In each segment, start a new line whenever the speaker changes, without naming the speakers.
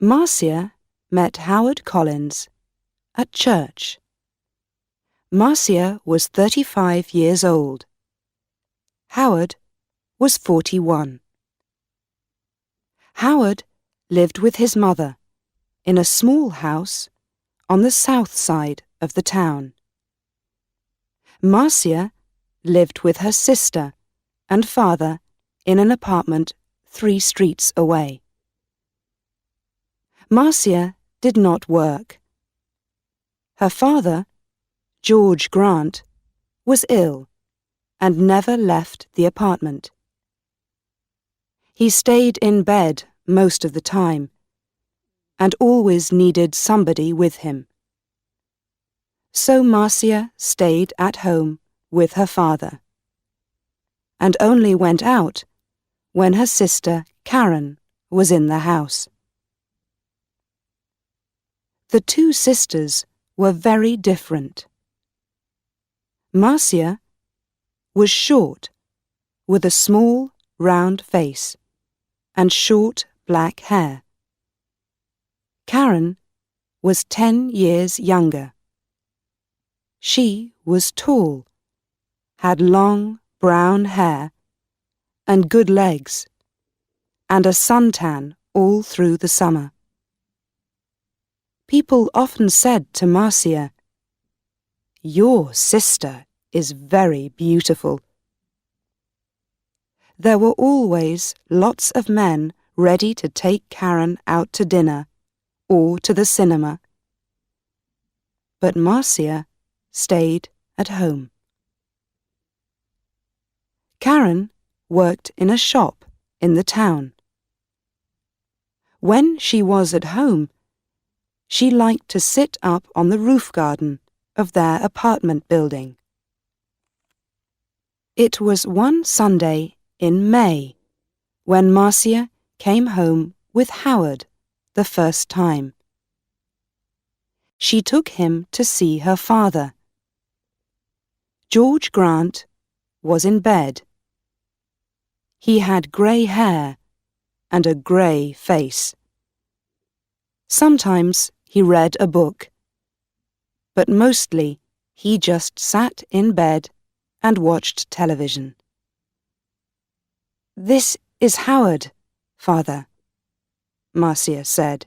Marcia met Howard Collins at church. Marcia was 35 years old. Howard was 41. Howard lived with his mother in a small house on the south side of the town. Marcia lived with her sister and father in an apartment 3 streets away. Marcia did not work. Her father, George Grant, was ill and never left the apartment. He stayed in bed most of the time and always needed somebody with him. So Marcia stayed at home with her father and only went out when her sister Karen was in the house. The 2 sisters were very different. Marcia was short, with a small, round face and short black hair. Karen was 10 years younger. She was tall, had long brown hair and good legs, and a suntan all through the summer. People often said to Marcia, "Your sister is very beautiful." There were always lots of men ready to take Karen out to dinner or to the cinema. But Marcia stayed at home. Karen worked in a shop in the town. When she was at home, she liked to sit up on the roof garden of their apartment building. It was one Sunday in May when Marcia came home with Howard the first time. She took him to see her father. George Grant was in bed. He had grey hair and a grey face. Sometimes he read a book, but mostly he just sat in bed and watched television. "This is Howard, Father," Marcia said.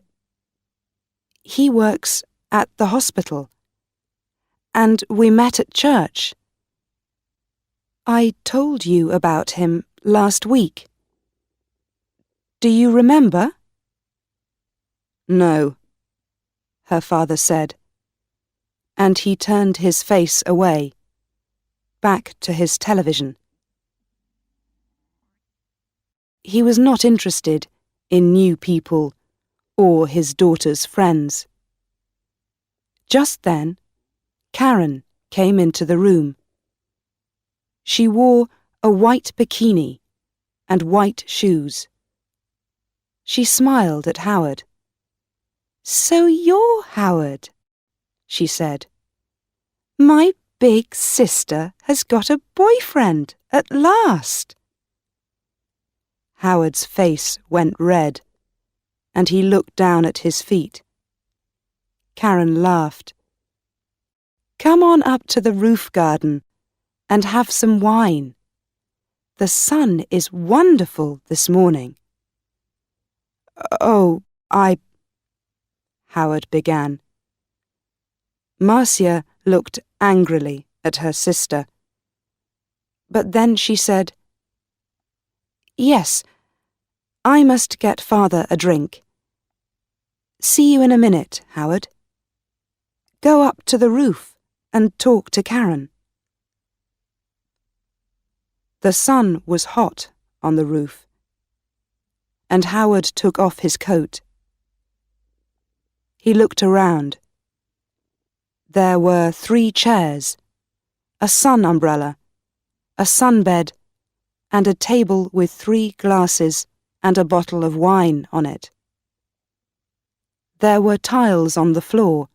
"He works at the hospital, and we met at church. I told you about him last week. Do you remember?" "No," her father said, and he turned his face away, back to his television. He was not interested in new people or his daughter's friends. Just then, Karen came into the room. She wore a white bikini and white shoes. She smiled at Howard. "So you're Howard," she said. "My big sister has got a boyfriend at last." Howard's face went red, and he looked down at his feet. Karen laughed. "Come on up to the roof garden and have some wine. The sun is wonderful this morning." "Oh, Howard began. Marcia looked angrily at her sister. But then she said, "Yes, I must get Father a drink. See you in a minute, Howard. Go up to the roof and talk to Karen." The sun was hot on the roof, and Howard took off his coat. He looked around. There were 3 chairs, a sun umbrella, a sunbed, and a table with 3 glasses and a bottle of wine on it. There were tiles on the floor,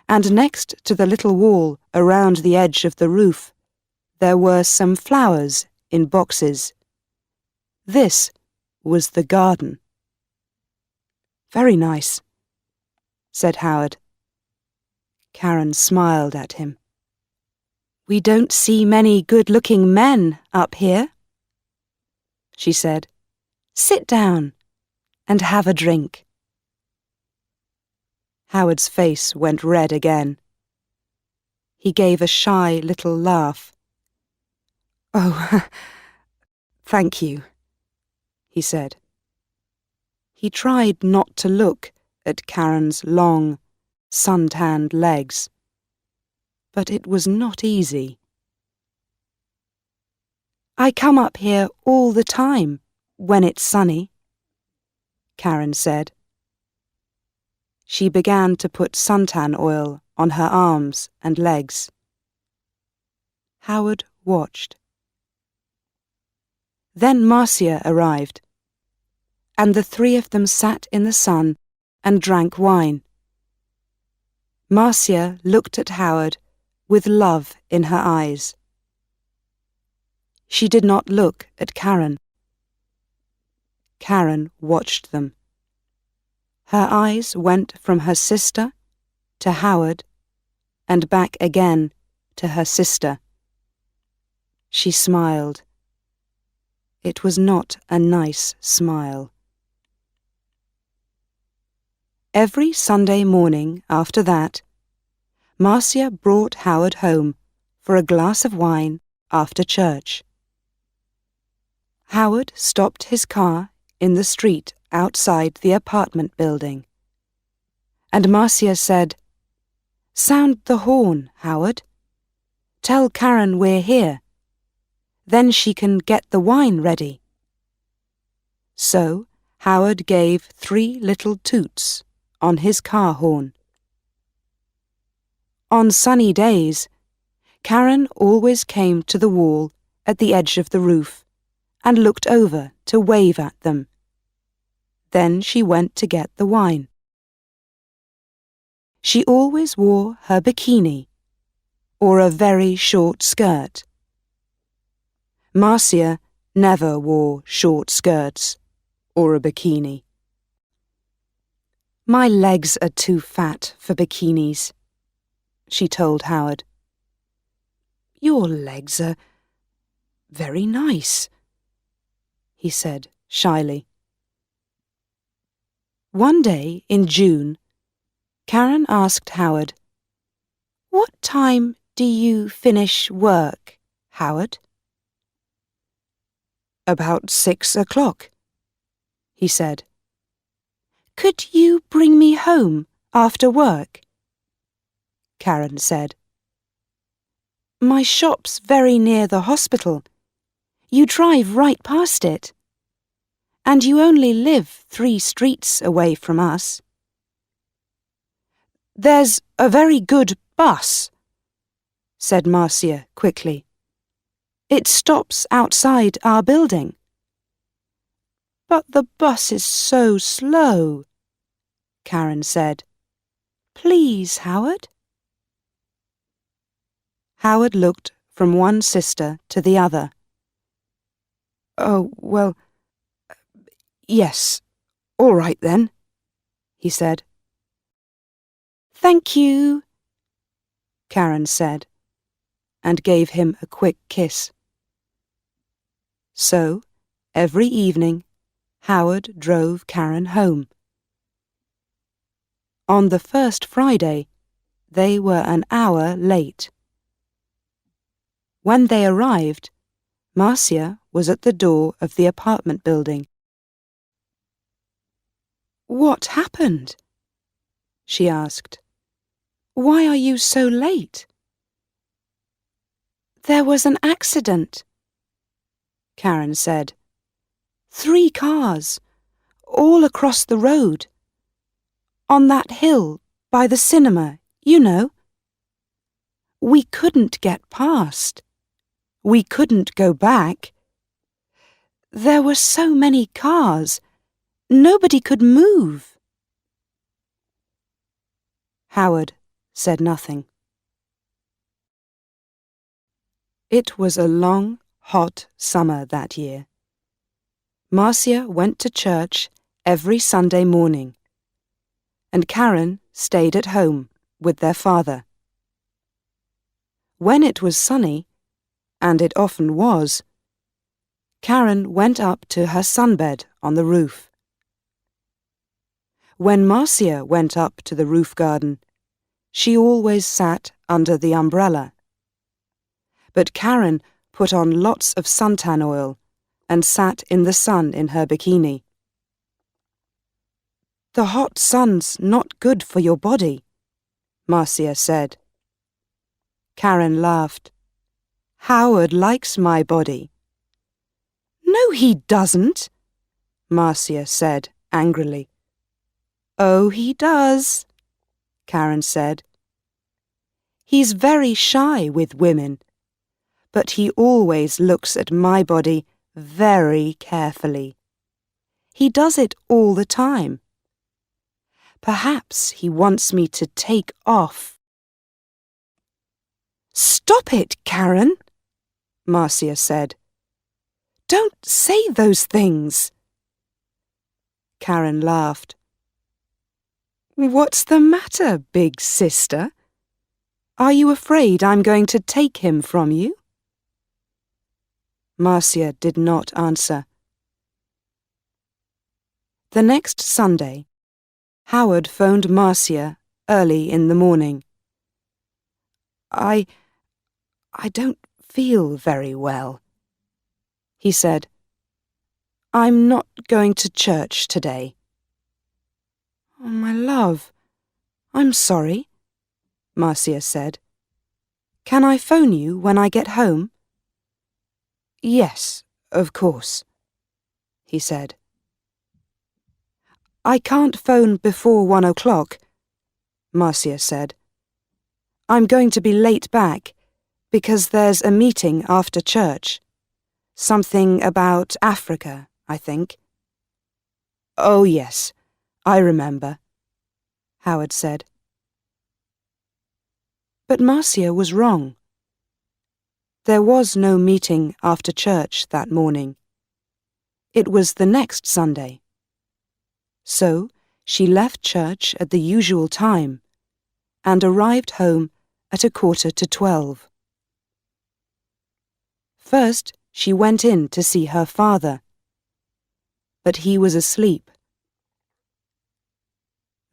and next to the little wall around the edge of the roof, there were some flowers in boxes. This was the garden. Very nice," said Howard. Karen smiled at him. "We don't see many good-looking men up here," she said. "Sit down and have a drink." Howard's face went red again. He gave a shy little laugh. "Oh, thank you," he said. He tried not to look at Karen's long, sun-tanned legs, but it was not easy. "I come up here all the time when it's sunny," Karen said. She began to put suntan oil on her arms and legs. Howard watched. Then Marcia arrived, and the three of them sat in the sun and drank wine. Marcia looked at Howard with love in her eyes. She did not look at Karen. Karen watched them. Her eyes went from her sister to Howard and back again to her sister. She smiled. It was not a nice smile. Every Sunday morning after that, Marcia brought Howard home for a glass of wine after church. Howard stopped his car in the street outside the apartment building, and Marcia said, "Sound the horn, Howard. Tell Karen we're here. Then she can get the wine ready." So Howard gave 3 little toots on his car horn. On sunny days, Karen always came to the wall at the edge of the roof and looked over to wave at them. Then she went to get the wine. She always wore her bikini or a very short skirt. Marcia never wore short skirts or a bikini. "My legs are too fat for bikinis," she told Howard. "Your legs are very nice," he said shyly. One day in June, Karen asked Howard, "What time do you finish work, Howard?" "About 6 o'clock," he said. "Could you bring me home after work?" Karen said. "My shop's very near the hospital. You drive right past it. And you only live 3 streets away from us." "There's a very good bus," said Marcia quickly. "It stops outside our building." "But the bus is so slow," Karen said. "Please, Howard." Howard looked from one sister to the other. "Oh, well, yes, all right then," he said. "Thank you," Karen said, and gave him a quick kiss. So, every evening, Howard drove Karen home. On the first Friday, they were an hour late. When they arrived, Marcia was at the door of the apartment building. "What happened?" she asked. "Why are you so late?" "There was an accident," Karen said. 3 cars, all across the road. On that hill by the cinema, you know. We couldn't get past. We couldn't go back. There were so many cars. Nobody could move." Howard said nothing. It was a long, hot summer that year. Marcia went to church every Sunday morning and Karen stayed at home with their father. When it was sunny, and it often was, Karen went up to her sunbed on the roof. When Marcia went up to the roof garden, she always sat under the umbrella. But Karen put on lots of suntan oil and sat in the sun in her bikini. "The hot sun's not good for your body," Marcia said. Karen laughed. "Howard likes my body." "No, he doesn't," Marcia said angrily. "Oh, he does," Karen said. "He's very shy with women, but he always looks at my body very carefully. He does it all the time. Perhaps he wants me to take off." "Stop it, Karen," Marcia said. "Don't say those things." Karen laughed. "What's the matter, big sister? Are you afraid I'm going to take him from you?" Marcia did not answer. The next Sunday, Howard phoned Marcia early in the morning. I don't feel very well," he said. "I'm not going to church today." "Oh, my love, I'm sorry," Marcia said. "Can I phone you when I get home?" "Yes, of course," he said. "I can't phone before 1 o'clock," Marcia said. "I'm going to be late back because there's a meeting after church. Something about Africa, I think." "Oh, yes, I remember," Howard said. But Marcia was wrong. There was no meeting after church that morning. It was the next Sunday. So she left church at the usual time and arrived home at 11:45. First, she went in to see her father, but he was asleep.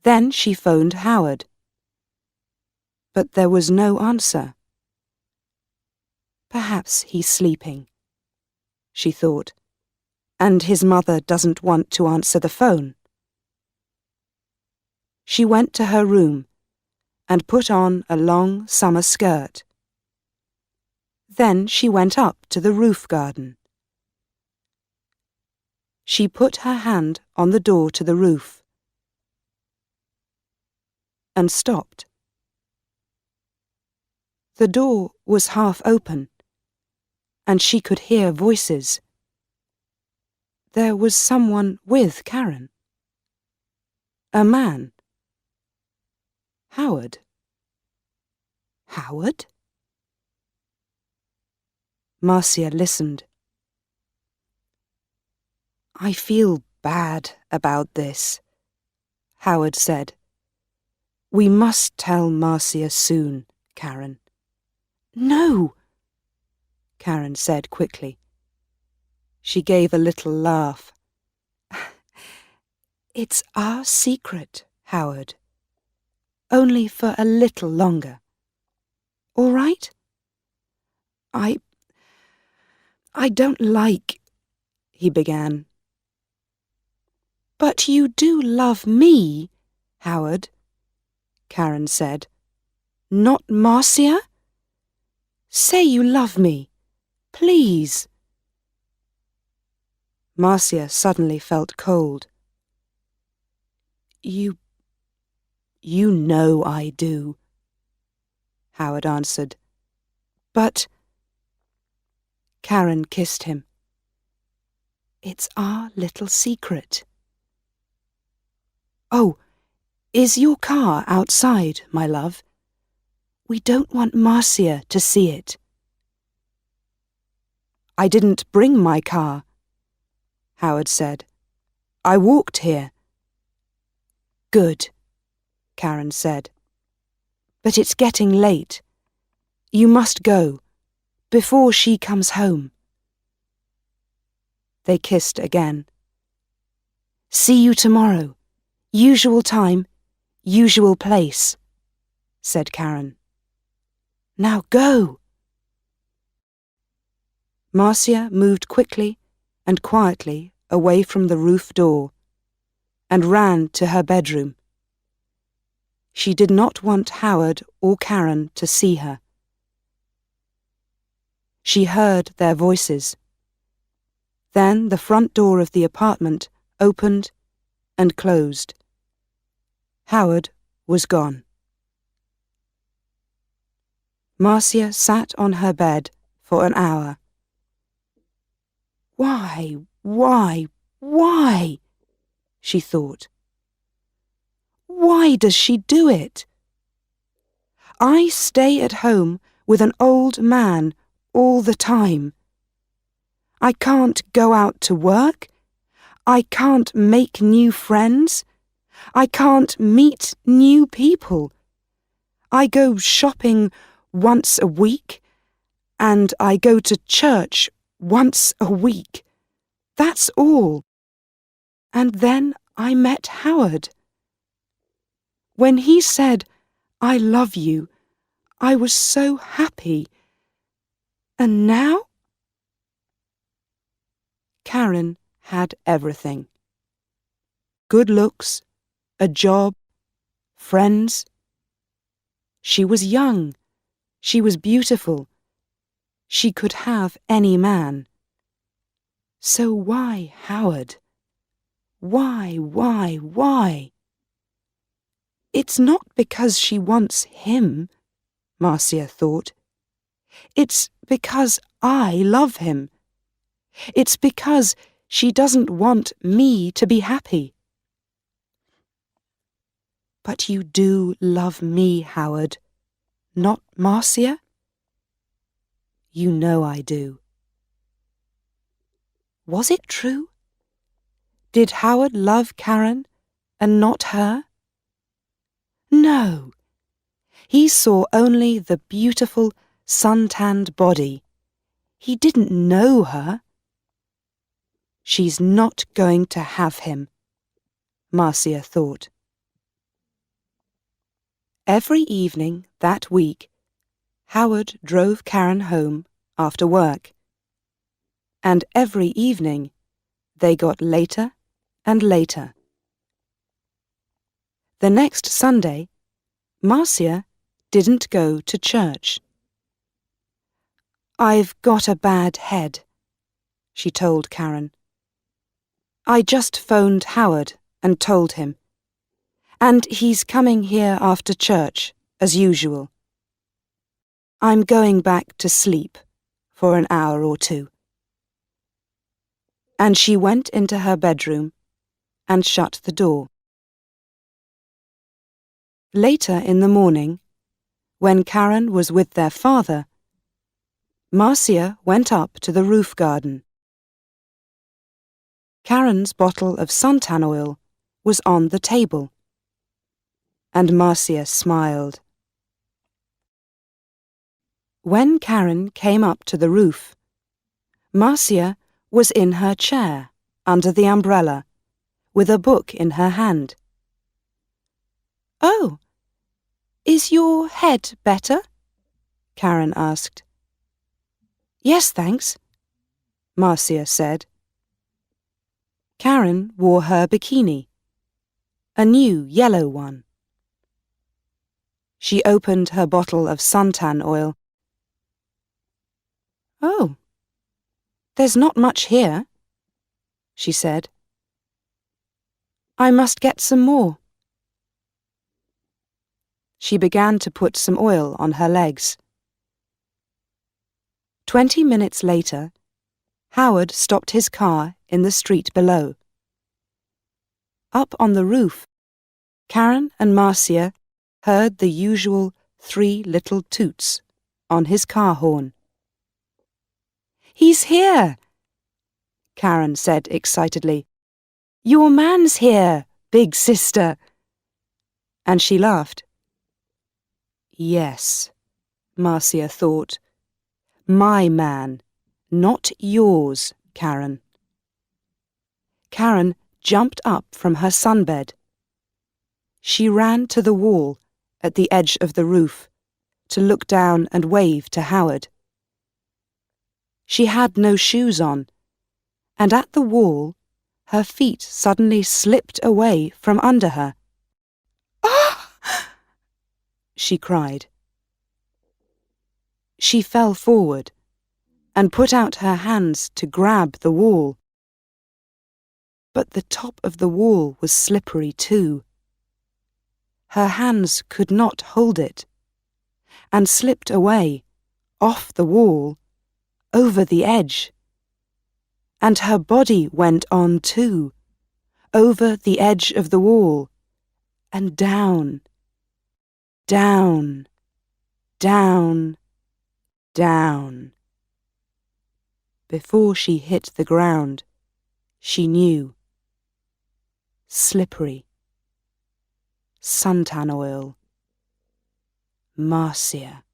Then she phoned Howard, but there was no answer. "Perhaps he's sleeping," she thought, "and his mother doesn't want to answer the phone." She went to her room and put on a long summer skirt. Then she went up to the roof garden. She put her hand on the door to the roof and stopped. The door was half open, and she could hear voices. There was someone with Karen. A man. Howard. Howard? Marcia listened. "I feel bad about this," Howard said. "We must tell Marcia soon, Karen." "No," Karen said quickly. She gave a little laugh. "It's our secret, Howard. Only for a little longer. All right? I don't like," he began. "But you do love me, Howard," Karen said. "Not Marcia? Say you love me, please." Marcia suddenly felt cold. You know I do," Howard answered. "But—" Karen kissed him. "It's our little secret." "Oh, is your car outside, my love? We don't want Marcia to see it." "I didn't bring my car," Howard said. "I walked here." "Good," Karen said. "But it's getting late. You must go, before she comes home." They kissed again. "See you tomorrow. Usual time, usual place," said Karen. "Now go." Marcia moved quickly and quietly away from the roof door and ran to her bedroom. She did not want Howard or Karen to see her. She heard their voices. Then the front door of the apartment opened and closed. Howard was gone. Marcia sat on her bed for an hour. Why, she thought. Why does she do it? I stay at home with an old man all the time. I can't go out to work. I can't make new friends. I can't meet new people. I go shopping once a week, and I go to church once a week. That's all. And then I met Howard. When he said, "I love you," I was so happy. And now? Karen had everything. Good looks, a job, friends. She was young. She was beautiful. She could have any man. So why Howard? Why? It's not because she wants him, Marcia thought. It's because I love him. It's because she doesn't want me to be happy. But you do love me, Howard, not Marcia? You know I do. Was it true? Did Howard love Karen and not her? No. He saw only the beautiful, sun-tanned body. He didn't know her. She's not going to have him, Marcia thought. Every evening that week, Howard drove Karen home after work. And every evening, they got later and later. The next Sunday, Marcia didn't go to church. "I've got a bad head," she told Karen. "I just phoned Howard and told him. And he's coming here after church, as usual. I'm going back to sleep for an hour or two." And she went into her bedroom and shut the door. Later in the morning, when Karen was with their father, Marcia went up to the roof garden. Karen's bottle of suntan oil was on the table, and Marcia smiled. When Karen came up to the roof, Marcia was in her chair under the umbrella, with a book in her hand. "Oh, is your head better?" Karen asked. "Yes, thanks," Marcia said. Karen wore her bikini, a new yellow one. She opened her bottle of suntan oil. "Oh, there's not much here," she said. "I must get some more." She began to put some oil on her legs. 20 minutes later, Howard stopped his car in the street below. Up on the roof, Karen and Marcia heard the usual 3 little toots on his car horn. "He's here!" Karen said excitedly. "Your man's here, big sister!" and she laughed. Yes, Marcia thought. My man, not yours, Karen. Karen jumped up from her sunbed. She ran to the wall at the edge of the roof to look down and wave to Howard. She had no shoes on, and at the wall her feet suddenly slipped away from under her. "Ah!" she cried. She fell forward and put out her hands to grab the wall. But the top of the wall was slippery too. Her hands could not hold it, and slipped away, off the wall, over the edge. And her body went on too, over the edge of the wall, and down, down, down, down. Before she hit the ground, she knew. Slippery. Suntan oil. Marcia.